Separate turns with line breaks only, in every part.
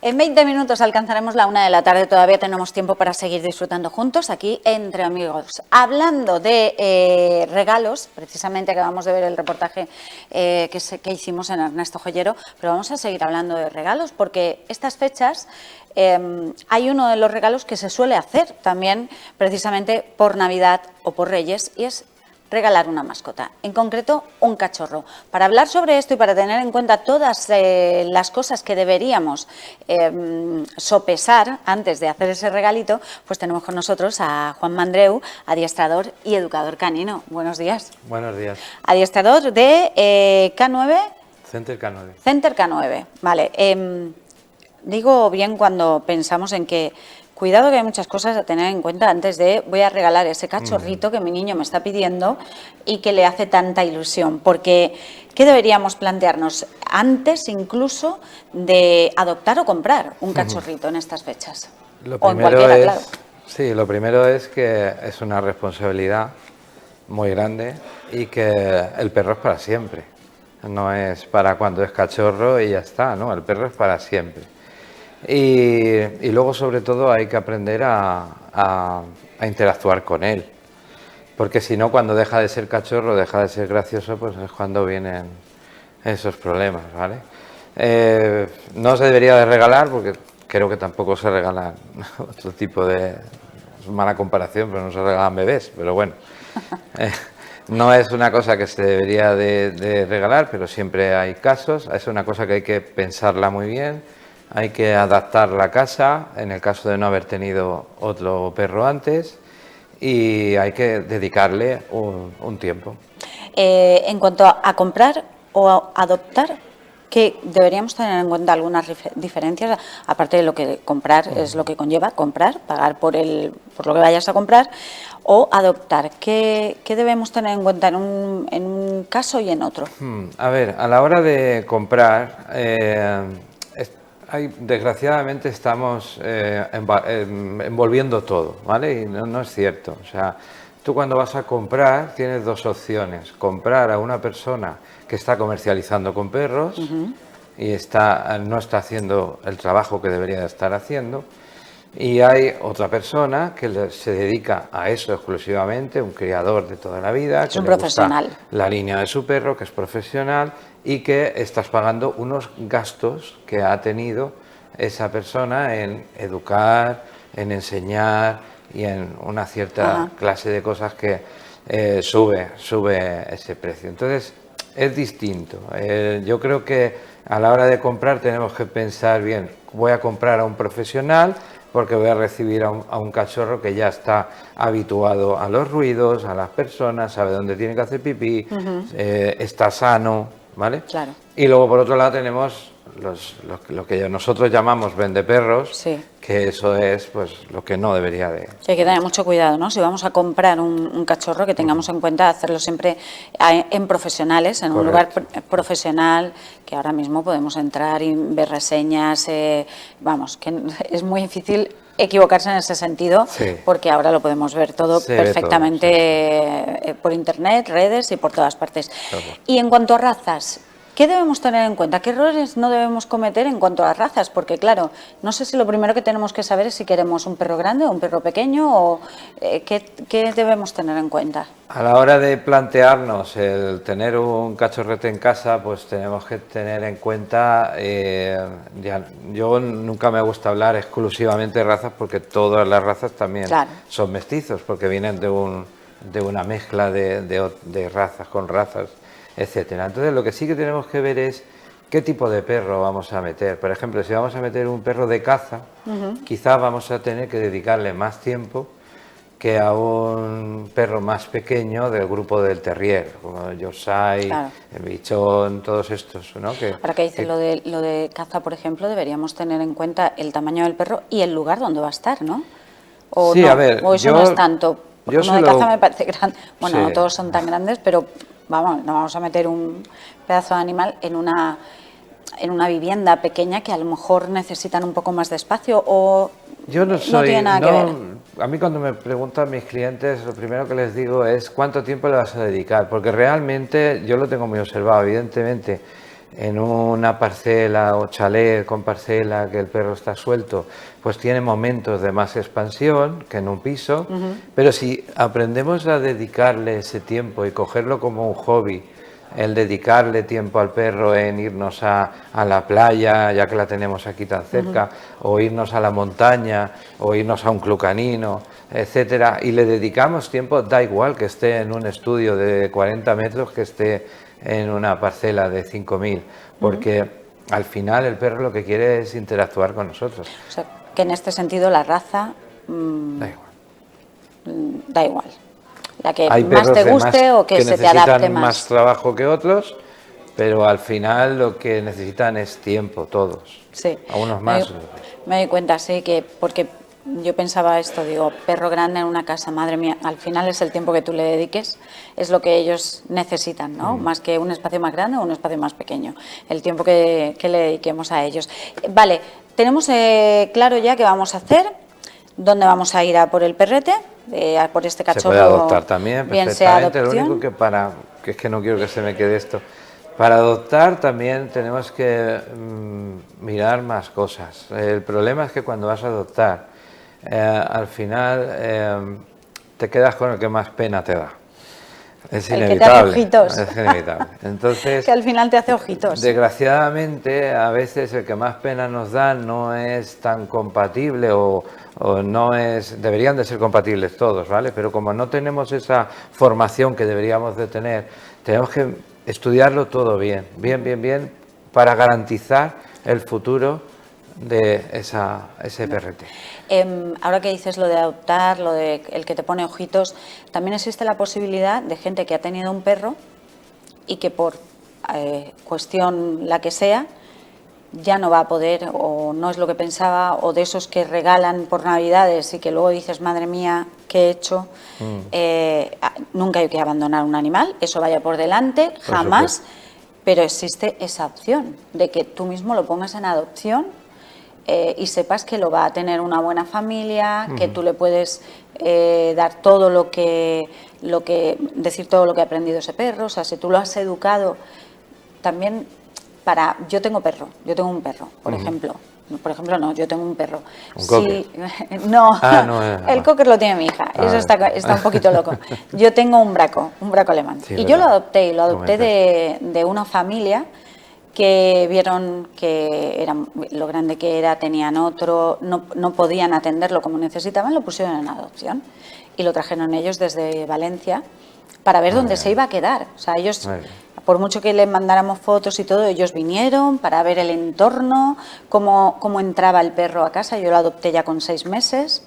En 20 minutos alcanzaremos la 1 de la tarde, todavía tenemos tiempo para seguir disfrutando juntos aquí entre amigos. Hablando de regalos, precisamente acabamos de ver el reportaje que hicimos en Ernesto Joyero, pero vamos a seguir hablando de regalos porque estas fechas hay uno de los regalos que se suele hacer también precisamente por Navidad o por Reyes y es regalar una mascota, en concreto un cachorro. Para hablar sobre esto y para tener en cuenta todas las cosas que deberíamos sopesar antes de hacer ese regalito, pues tenemos con nosotros a Juan Mandreu, adiestrador y educador canino. Buenos días.
Buenos días.
Adiestrador de K9.
Center K9.
Center K9, vale. Digo bien cuando pensamos en que cuidado que hay muchas cosas a tener en cuenta antes de voy a regalar ese cachorrito que mi niño me está pidiendo y que le hace tanta ilusión. Porque, ¿qué deberíamos plantearnos antes incluso de adoptar o comprar un cachorrito en estas fechas? O en cualquiera, claro.
Sí, lo primero es que es una responsabilidad muy grande y que el perro es para siempre. No es para cuando es cachorro y ya está, ¿no? El perro es para siempre. Y luego, sobre todo, hay que aprender a interactuar con él. Porque si no, cuando deja de ser cachorro, deja de ser gracioso, pues es cuando vienen esos problemas, ¿vale? No se debería de regalar, porque creo que tampoco se regalan otro tipo de... Es mala comparación, pero no se regalan bebés, pero bueno. No es una cosa que se debería de regalar, pero siempre hay casos. Es una cosa que hay que pensarla muy bien. Hay que adaptar la casa, en el caso de no haber tenido otro perro antes, y hay que dedicarle un tiempo.
En cuanto a comprar o a adoptar, que deberíamos tener en cuenta algunas diferencias, aparte de lo que comprar es lo que conlleva, comprar, pagar por lo que vayas a comprar, o adoptar. ¿Qué debemos tener en cuenta en un caso y en otro?
A ver, a la hora de comprar... desgraciadamente estamos envolviendo todo, ¿vale? Y no es cierto. O sea, tú cuando vas a comprar tienes dos opciones. Comprar a una persona que está comercializando con perros y no está haciendo el trabajo que debería de estar haciendo. Y hay otra persona que se dedica a eso exclusivamente, un criador de toda la vida,
es un profesional.
La línea de su perro, que es profesional, y que estás pagando unos gastos que ha tenido esa persona en educar, en enseñar y en una cierta clase de cosas que sube ese precio. Entonces, es distinto. Yo creo que a la hora de comprar tenemos que pensar bien, voy a comprar a un profesional porque voy a recibir a un cachorro que ya está habituado a los ruidos, a las personas, sabe dónde tiene que hacer pipí, está sano, ¿vale?
Claro.
Y luego por otro lado tenemos lo que nosotros llamamos vendeperros,
sí.
Que eso es pues lo que no debería de...
Hay que tener mucho cuidado, ¿no? Si vamos a comprar un cachorro, que tengamos en cuenta hacerlo siempre en profesionales, en un lugar profesional, que ahora mismo podemos entrar y ver reseñas, vamos, que es muy difícil equivocarse en ese sentido, porque ahora lo podemos ver todo perfectamente por internet, redes y por todas partes. Y en cuanto a razas, ¿qué debemos tener en cuenta? ¿Qué errores no debemos cometer en cuanto a razas? Porque claro, no sé si lo primero que tenemos que saber es si queremos un perro grande o un perro pequeño o ¿qué debemos tener en cuenta?
A la hora de plantearnos el tener un cachorrete en casa, pues tenemos que tener en cuenta, yo nunca me gusta hablar exclusivamente de razas porque todas las razas también son mestizos, porque vienen de una mezcla de razas con razas, etcétera. Entonces lo que sí que tenemos que ver es qué tipo de perro vamos a meter. Por ejemplo, si vamos a meter un perro de caza, quizás vamos a tener que dedicarle más tiempo que a un perro más pequeño del grupo del terrier, como el Yorkshire, el bichón, todos estos, ¿no?
Ahora que dices lo de caza, por ejemplo, deberíamos tener en cuenta el tamaño del perro y el lugar donde va a estar, ¿no? O
sí,
no,
a ver,
o eso no es tanto. Porque uno de caza me parece grande. Bueno, no todos son tan grandes, pero vamos, no vamos a meter un pedazo de animal en una vivienda pequeña que a lo mejor necesitan un poco más de espacio o
yo no
tiene nada que ver.
A mí cuando me preguntan mis clientes, lo primero que les digo es cuánto tiempo le vas a dedicar, porque realmente yo lo tengo muy observado, evidentemente. en una parcela o chalet con parcela que el perro está suelto, pues tiene momentos de más expansión que en un piso, pero si aprendemos a dedicarle ese tiempo y cogerlo como un hobby, el dedicarle tiempo al perro en irnos a la playa, ya que la tenemos aquí tan cerca, o irnos a la montaña, o irnos a un club canino, etcétera, y le dedicamos tiempo, da igual que esté en un estudio de 40 metros, que esté en una parcela de 5.000, porque al final el perro lo que quiere es interactuar con nosotros.
O sea, que en este sentido la raza
Da igual.
da igual. La que
Hay
más te guste o que se te adapte
más trabajo que otros, pero al final lo que necesitan es tiempo, todos.
Sí.
A unos más.
Me doy cuenta, sí, que porque yo pensaba esto, digo, perro grande en una casa, madre mía, al final es el tiempo que tú le dediques, es lo que ellos necesitan, ¿no? Más que un espacio más grande o un espacio más pequeño, el tiempo que le dediquemos a ellos. Vale, tenemos claro ya qué vamos a hacer, dónde vamos a ir a por el perrete, a por este cachorro.
Se puede adoptar también,
bien sea
perfectamente, lo único que es que no quiero que se me quede esto. Para adoptar también tenemos que mirar más cosas. El problema es que cuando vas a adoptar, al final te quedas con el que más pena te da. Es inevitable.
El que te hace ojitos.
Es inevitable. Entonces,
que al final te hace ojitos.
Desgraciadamente, a veces el que más pena nos da no es tan compatible o no es... Deberían de ser compatibles todos, ¿vale? Pero como no tenemos esa formación que deberíamos de tener, tenemos que estudiarlo todo bien, bien, para garantizar el futuro de ese perrete.
Ahora que dices lo de adoptar, lo de el que te pone ojitos, también existe la posibilidad de gente que ha tenido un perro y que por cuestión la que sea, ya no va a poder o no es lo que pensaba, o de esos que regalan por Navidades y que luego dices, madre mía, ¿qué he hecho? Nunca hay que abandonar un animal, eso vaya por delante, jamás, pero existe esa opción de que tú mismo lo pongas en adopción y sepas que lo va a tener una buena familia, que tú le puedes dar todo decir todo lo que ha aprendido ese perro, o sea, si tú lo has educado también. Yo tengo un perro, por ejemplo. Por ejemplo, no, yo tengo un perro.
¿Un cocker?
No, el cocker lo tiene mi hija, eso está un poquito loco. Yo tengo un braco alemán. Sí, y yo lo adopté de una familia que vieron que era lo grande que era, tenían otro, no podían atenderlo como necesitaban, lo pusieron en adopción. Y lo trajeron ellos desde Valencia para ver dónde se iba a quedar. O sea, ellos... Por mucho que les mandáramos fotos y todo, ellos vinieron para ver el entorno, cómo entraba el perro a casa. Yo lo adopté ya con 6 meses,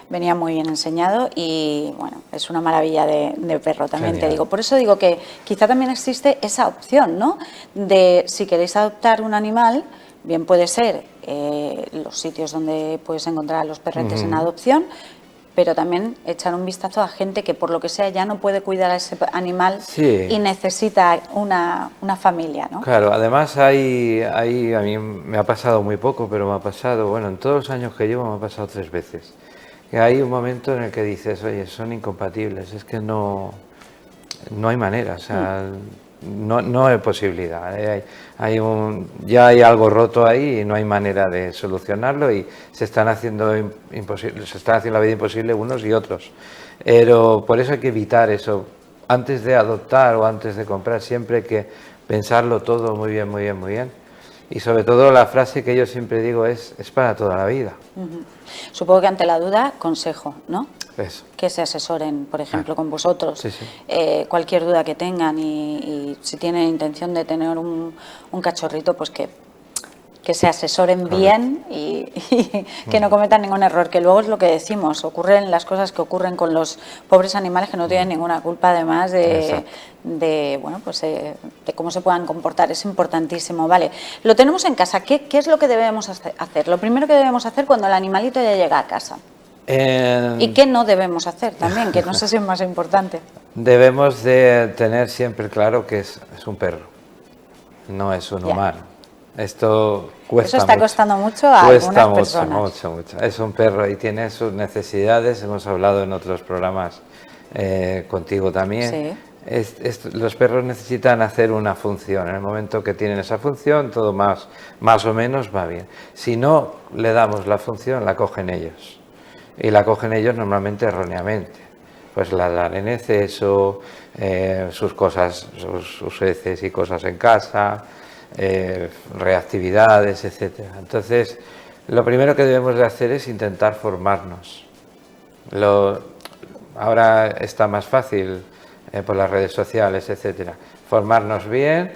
venía muy bien enseñado y bueno, es una maravilla de perro, también te digo. Por eso digo que quizá también existe esa opción, ¿no? De si queréis adoptar un animal, bien puede ser los sitios donde puedes encontrar a los perretes en adopción, pero también echar un vistazo a gente que por lo que sea ya no puede cuidar a ese animal y necesita una familia, ¿no?
Claro, además a mí me ha pasado muy poco, pero me ha pasado, bueno, en todos los años que llevo me ha pasado 3 veces. Que hay un momento en el que dices, oye, son incompatibles, es que no hay manera, o sea, no hay posibilidad. Ya hay algo roto ahí y no hay manera de solucionarlo y se están haciendo la vida imposible unos y otros. Pero por eso hay que evitar eso. Antes de adoptar o antes de comprar siempre hay que pensarlo todo muy bien. Y sobre todo la frase que yo siempre digo es para toda la vida.
Supongo que ante la duda, consejo, ¿no?
Eso.
Que se asesoren, por ejemplo, con vosotros.
Sí, sí.
Cualquier duda que tengan y si tienen intención de tener un cachorrito, pues que se asesoren bien y que no cometan ningún error, que luego es lo que decimos, ocurren las cosas que ocurren con los pobres animales que no tienen ninguna culpa, además de cómo se puedan comportar. Es importantísimo, vale. Lo tenemos en casa, ¿qué es lo que debemos hacer? Lo primero que debemos hacer cuando el animalito ya llega a casa. ¿Y qué no debemos hacer también? Que no sé si es más importante.
Debemos de tener siempre claro que es un perro, no es un humano. Esto cuesta.
Eso está costando mucho a algunas personas.
Mucho. Es un perro y tiene sus necesidades. Hemos hablado en otros programas contigo también. los perros necesitan hacer una función. En el momento que tienen esa función, todo más o menos va bien. Si no le damos la función, la cogen ellos. Y la cogen ellos normalmente erróneamente. Pues la dan en exceso, sus cosas, sus heces y cosas en casa, reactividades, etcétera. Entonces, lo primero que debemos de hacer es intentar formarnos. Ahora está más fácil por las redes sociales, etcétera. Formarnos bien,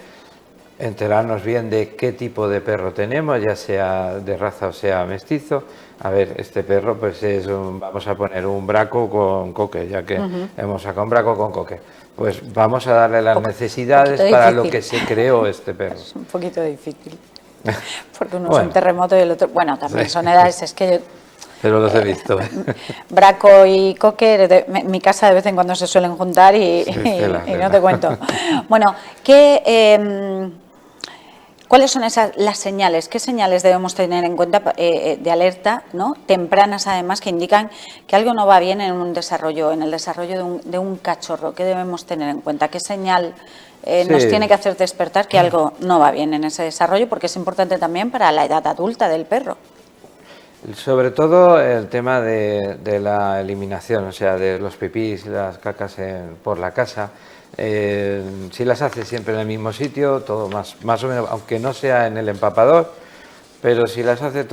enterarnos bien de qué tipo de perro tenemos, ya sea de raza o sea mestizo. A ver, este perro pues vamos a poner un braco con coque, ya que hemos sacado un braco con coque. Pues vamos a darle las necesidades para lo que se creó este perro.
Es un poquito difícil, porque uno
Bueno.
es un terremoto y el otro... Bueno, también
Sí.
son edades, es que...
Pero los he visto.
Braco y coque, en mi casa de vez en cuando se suelen juntar y no te cuento. Bueno, ¿cuáles son las señales? ¿Qué señales debemos tener en cuenta de alerta, ¿no? Tempranas además, que indican que algo no va bien en el desarrollo de un cachorro? ¿Qué debemos tener en cuenta? ¿Qué señal nos tiene que hacer despertar que algo no va bien en ese desarrollo? Porque es importante también para la edad adulta del perro.
Sobre todo el tema de la eliminación, o sea, de los pipís y las cacas por la casa. Si las hace siempre en el mismo sitio, todo más o menos, aunque no sea en el empapador, pero si las hace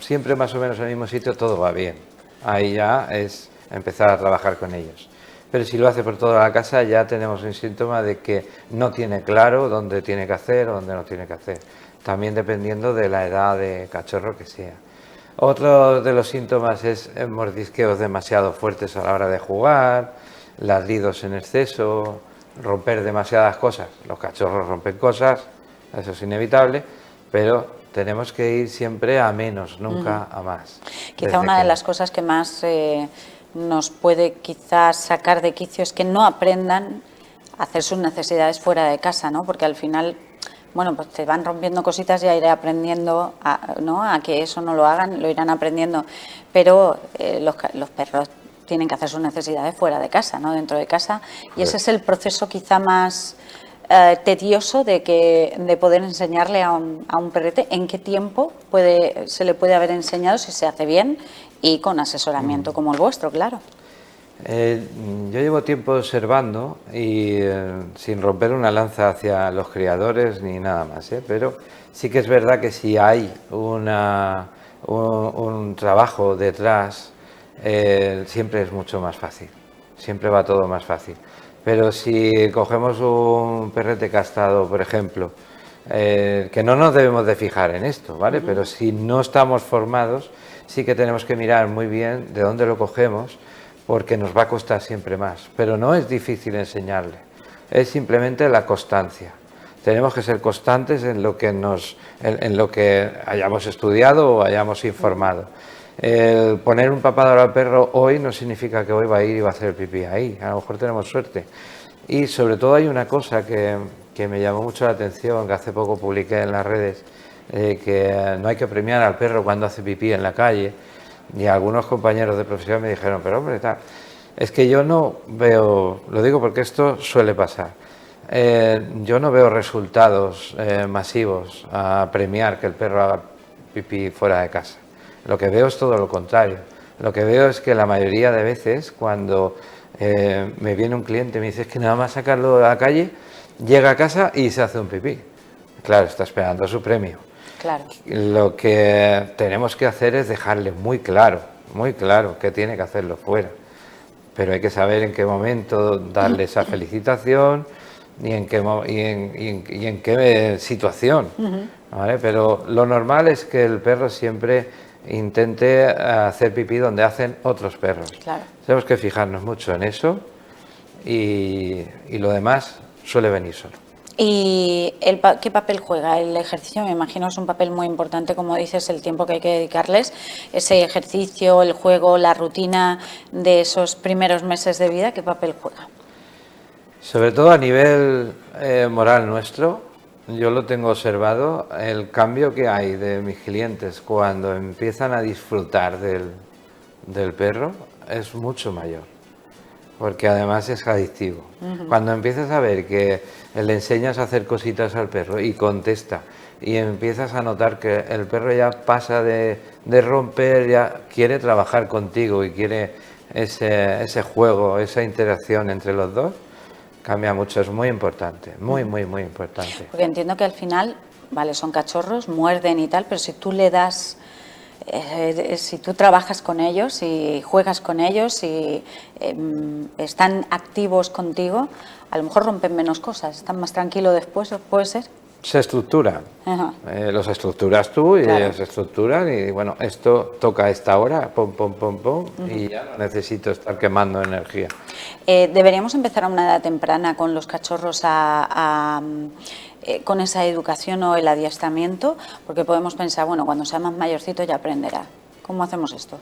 siempre más o menos en el mismo sitio, todo va bien. Ahí ya es empezar a trabajar con ellos. Pero si lo hace por toda la casa, ya tenemos un síntoma de que no tiene claro dónde tiene que hacer o dónde no tiene que hacer. También dependiendo de la edad de cachorro que sea. Otro de los síntomas es mordisqueos demasiado fuertes a la hora de jugar, ladridos en exceso, romper demasiadas cosas. Los cachorros rompen cosas, eso es inevitable, pero tenemos que ir siempre a menos, nunca a más.
Quizá una de las cosas que más nos puede quizás sacar de quicio es que no aprendan a hacer sus necesidades fuera de casa, ¿no? Porque al final... Bueno, pues te van rompiendo cositas y ya iré aprendiendo a que eso no lo hagan, lo irán aprendiendo. Pero los perros tienen que hacer sus necesidades fuera de casa, no dentro de casa. Y ese es el proceso quizá más tedioso de poder enseñarle a un perrete en qué tiempo se le puede haber enseñado si se hace bien y con asesoramiento como el vuestro, claro.
Yo llevo tiempo observando y sin romper una lanza hacia los criadores ni nada más, pero sí que es verdad que si hay un trabajo detrás, siempre es mucho más fácil, siempre va todo más fácil. Pero si cogemos un perrete castrado, por ejemplo, que no nos debemos de fijar en esto, ¿vale? Pero si no estamos formados, sí que tenemos que mirar muy bien de dónde lo cogemos, porque nos va a costar siempre más, pero no es difícil enseñarle, es simplemente la constancia. Tenemos que ser constantes en lo que hayamos estudiado o hayamos informado. El poner un papador al perro hoy no significa que hoy va a ir y va a hacer el pipí ahí, a lo mejor tenemos suerte. Y sobre todo hay una cosa que me llamó mucho la atención, que hace poco publiqué en las redes, que no hay que premiar al perro cuando hace pipí en la calle. Y algunos compañeros de profesión me dijeron, pero hombre, es que yo no veo, lo digo porque esto suele pasar, yo no veo resultados masivos a premiar que el perro haga pipí fuera de casa. Lo que veo es todo lo contrario. Lo que veo es que la mayoría de veces cuando me viene un cliente y me dice, es que nada más sacarlo de la calle, llega a casa y se hace un pipí. Claro, está esperando su premio.
Claro.
Lo que tenemos que hacer es dejarle muy claro que tiene que hacerlo fuera. Pero hay que saber en qué momento darle esa felicitación y en qué situación. ¿Vale? Pero lo normal es que el perro siempre intente hacer pipí donde hacen otros perros.
Claro.
Tenemos que fijarnos mucho en eso y lo demás suele venir solo.
¿Y qué papel juega el ejercicio? Me imagino es un papel muy importante, como dices, el tiempo que hay que dedicarles, ese ejercicio, el juego, la rutina de esos primeros meses de vida, ¿qué papel juega?
Sobre todo a nivel moral nuestro, yo lo tengo observado, el cambio que hay de mis clientes cuando empiezan a disfrutar del perro es mucho mayor. porque además es adictivo. Cuando empiezas a ver que le enseñas a hacer cositas al perro y contesta, y empiezas a notar que el perro ya pasa de romper, ya quiere trabajar contigo y quiere ese juego, esa interacción entre los dos, cambia mucho, es muy importante, muy importante.
Porque entiendo que al final, vale, son cachorros, muerden y tal, pero si tú le das, si tú trabajas con ellos y juegas con ellos y están activos contigo, a lo mejor rompen menos cosas, están más tranquilos después, ¿puede ser?
Se estructuran, los estructuras tú y
Claro.
ellos se estructuran y bueno, esto toca a esta hora, pum, pum, pum, pum, y ya no necesito estar quemando energía.
Deberíamos empezar a una edad temprana con los cachorros con esa educación o el adiestramiento, porque podemos pensar, bueno, cuando sea más mayorcito ya aprenderá. ¿Cómo hacemos esto?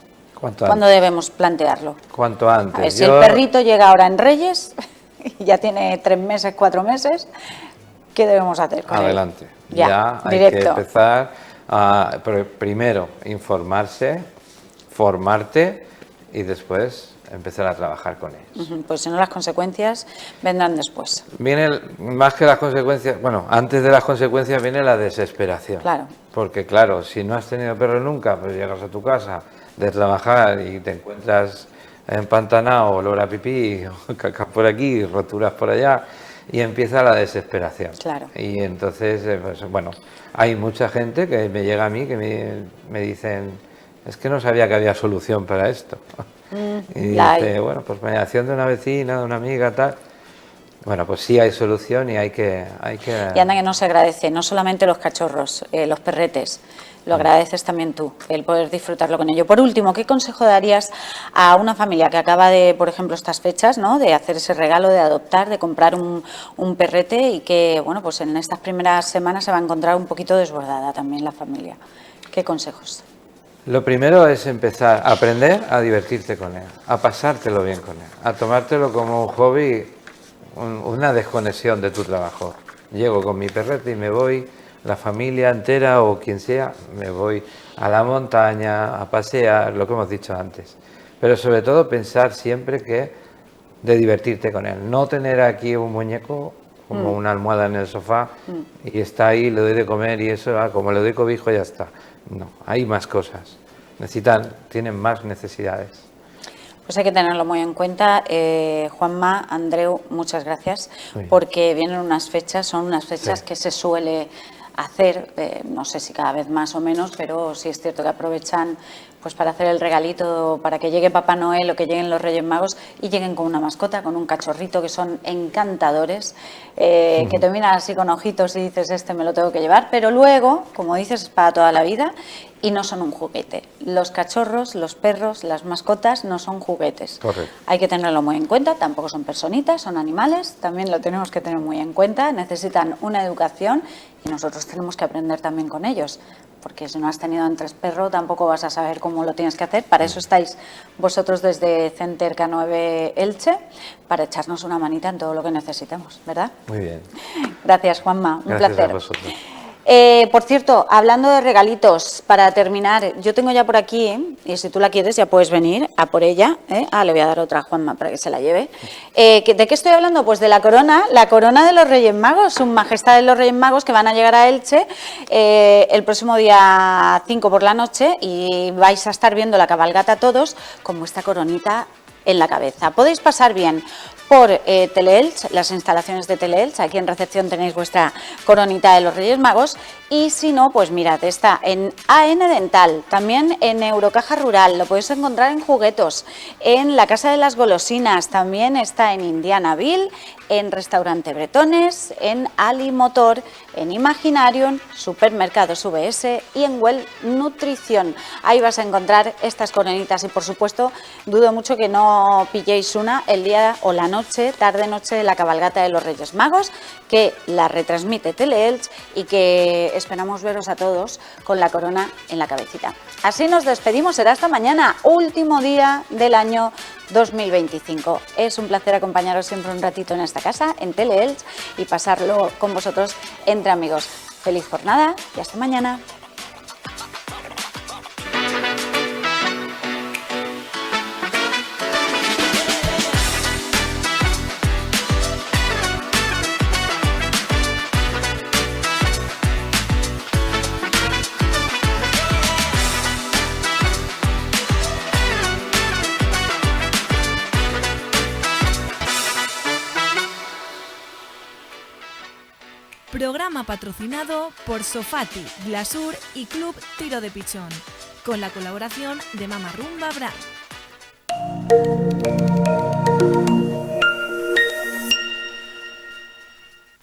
¿Cuándo debemos plantearlo?
Cuanto antes.
A ver, si el perrito llega ahora en Reyes y ya tiene 3 meses, 4 meses, ¿qué debemos hacer con él?
Adelante.
Ya,
hay
directo.
que empezar a primero informarse, formarte y después empezar a trabajar con ellos.
Pues si no, las consecuencias vendrán después.
Viene, más que las consecuencias, bueno, antes de las consecuencias viene la desesperación.
Claro.
Porque claro, si no has tenido perro nunca, pues llegas a tu casa de trabajar y te encuentras empantanado, olor a pipí, cacas por aquí, roturas por allá, y empieza la desesperación.
Claro.
Y entonces, pues, bueno, hay mucha gente que me llega a mí que me dicen, es que no sabía que había solución para esto. Y dice, bueno, pues mediación de una vecina, de una amiga, tal. Bueno, pues sí hay solución y hay que...
Y anda que no se agradece, no solamente los cachorros, los perretes, lo agradeces también tú, el poder disfrutarlo con ello. Por último, ¿qué consejo darías a una familia que acaba de, por ejemplo, estas fechas, ¿no?, de hacer ese regalo, de adoptar, de comprar un perrete y que, bueno, pues en estas primeras semanas se va a encontrar un poquito desbordada también la familia? ¿Qué consejos?
Lo primero es empezar a aprender a divertirte con él, a pasártelo bien con él, a tomártelo como un hobby, una desconexión de tu trabajo. Llego con mi perrete y me voy, la familia entera o quien sea, me voy a la montaña, a pasear, lo que hemos dicho antes. Pero sobre todo pensar siempre que de divertirte con él, no tener aquí un muñeco como una almohada en el sofá y está ahí, le doy de comer y eso, como le doy cobijo ya está. No, hay más cosas. Tienen más necesidades.
Pues hay que tenerlo muy en cuenta. Juanma, Andreu, muchas gracias, porque vienen unas fechas, son unas fechas que se suele hacer, no sé si cada vez más o menos, pero sí es cierto que aprovechan pues para hacer el regalito, para que llegue Papá Noel o que lleguen los Reyes Magos y lleguen con una mascota, con un cachorrito, que son encantadores, que te miran así con ojitos y dices, este me lo tengo que llevar, pero luego, como dices, es para toda la vida y no son un juguete. Los cachorros, los perros, las mascotas no son juguetes.
Correcto.
Hay que tenerlo muy en cuenta, tampoco son personitas, son animales, también lo tenemos que tener muy en cuenta, necesitan una educación y nosotros tenemos que aprender también con ellos, porque si no has tenido antes perro tampoco vas a saber cómo lo tienes que hacer. Para eso estáis vosotros desde Center K9 Elche, para echarnos una manita en todo lo que necesitemos, ¿verdad?
Muy bien.
Gracias, Juanma, un
Gracias
placer.
a vosotros.
Por cierto, hablando de regalitos, para terminar, yo tengo ya por aquí, y si tú la quieres ya puedes venir a por ella, le voy a dar otra a Juanma para que se la lleve. ¿De qué estoy hablando? Pues de la corona de los Reyes Magos, Su Majestad de los Reyes Magos, que van a llegar a Elche el próximo día 5 por la noche y vais a estar viendo la cabalgata todos con vuestra coronita en la cabeza. Podéis pasar bien por Teleelch, las instalaciones de Teleelch, aquí en recepción tenéis vuestra coronita de los Reyes Magos, y si no, pues mirad, está en AN Dental, también en Eurocaja Rural, lo podéis encontrar en Juguetos, en la Casa de las Golosinas, también está en Indianaville, en Restaurante Bretones, en Ali Motor, en Imaginarium, Supermercados VS y en Well Nutrición. Ahí vas a encontrar estas coronitas y, por supuesto, dudo mucho que no pilléis una el día o la noche, tarde-noche de la cabalgata de los Reyes Magos, que la retransmite Teleelch y que esperamos veros a todos con la corona en la cabecita. Así nos despedimos, será hasta mañana, último día del año 2025. Es un placer acompañaros siempre un ratito en esta casa, en Teleelch, y pasarlo con vosotros entre amigos. Feliz jornada y hasta mañana.
Programa patrocinado por Sofati, Glasur y Club Tiro de Pichón, con la colaboración de Mama Rumba Brand.